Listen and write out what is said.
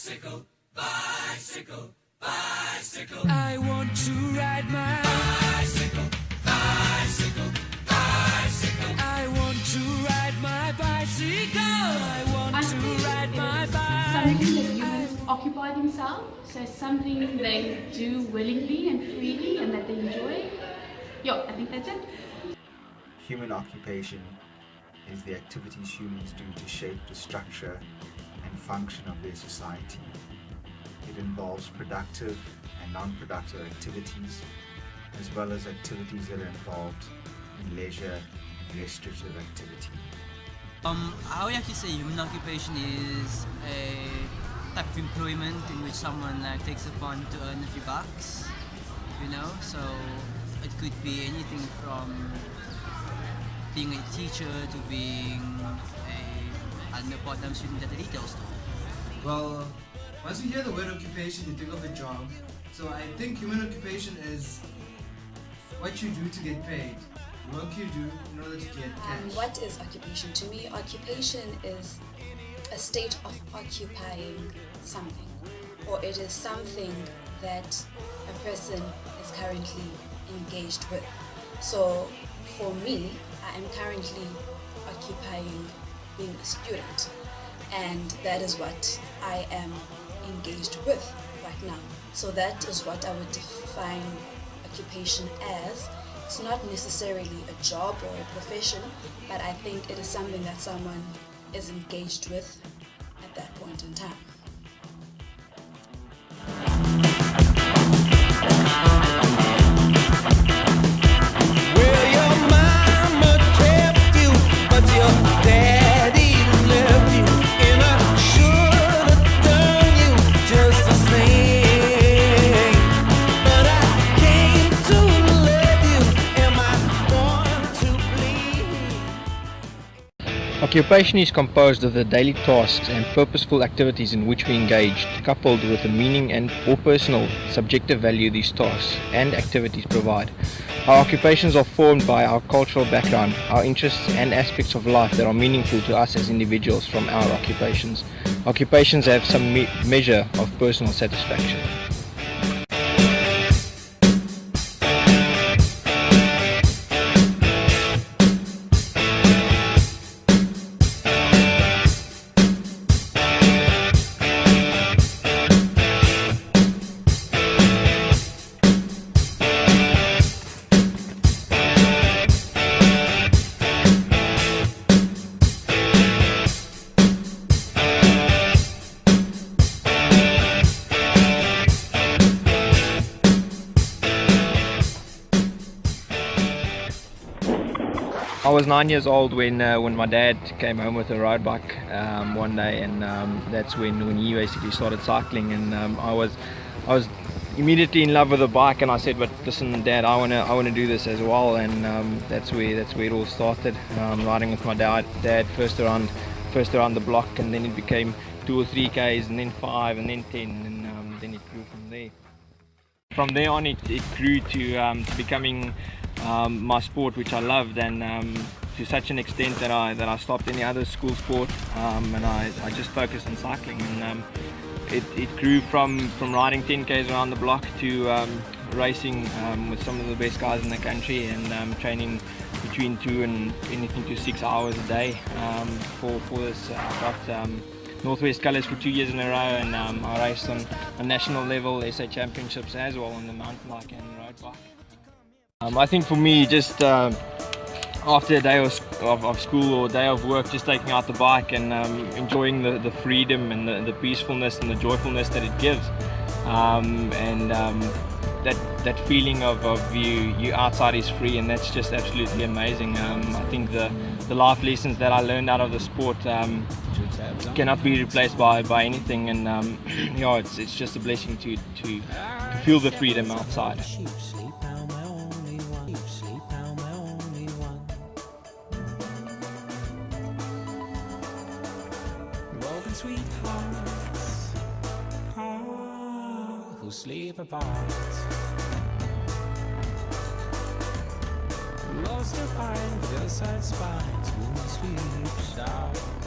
I want to ride my bicycle, bicycle, bicycle. I want to ride my bicycle. I want to ride my bicycle. Something that humans occupy themselves, so something they do willingly and freely and that they enjoy. I think that's it. Human occupation is the activities humans do to shape the structure and function of their society. It involves productive and non-productive activities, as well as activities that are involved in leisure and restorative activity. I would actually say human occupation is a type of employment in which someone takes upon to earn a few bucks, so it could be anything from being a teacher to being a part-time student at a retail store. Well, once you hear the word occupation, you think of a job. So I think human occupation is what you do to get paid. Work you do in order to get cash. What is occupation to me? Occupation is a state of occupying something, or it is something that a person is currently engaged with. So for me, I am currently occupying being a student, and that is what I am engaged with right now. So that is what I would define occupation as. It's not necessarily a job or a profession, but I think it is something that someone is engaged with at that point in time. Well, your mama kept you, but your daddy left you, and I should have done you just the same. But I came to love you, am I born to bleed? Occupation is composed of the daily tasks and purposeful activities in which we engage, coupled with the meaning and or personal, subjective value these tasks and activities provide. Our occupations are formed by our cultural background, our interests and aspects of life that are meaningful to us as individuals from our occupations. Occupations have some measure of personal satisfaction. I was 9 years old when my dad came home with a road bike one day, and that's when he basically started cycling, and I was immediately in love with the bike, and I said, but listen Dad, I want to do this as well, and that's where it all started, riding with my dad first around the block, and then it became 2 or 3 Ks, and then 5, and then 10, and then it grew from there. From there on it grew to becoming my sport, which I loved, and to such an extent that I stopped any other school sport, and I just focused on cycling, and it grew from riding 10 Ks around the block to racing with some of the best guys in the country, and training between 2 and anything to 6 hours a day for this. I got Northwest colours for 2 years in a row, and I raced on a national level, SA championships as well on the mountain bike and road bike. I think for me, just after a day of school or a day of work, just taking out the bike and enjoying the freedom and the peacefulness and the joyfulness that it gives, and that feeling of you outside is free, and that's just absolutely amazing. I think the life lessons that I learned out of the sport cannot be replaced by anything, and it's just a blessing to feel the freedom outside. Sweethearts, who sleep apart, lost their mind, their side spines, who sleep shout.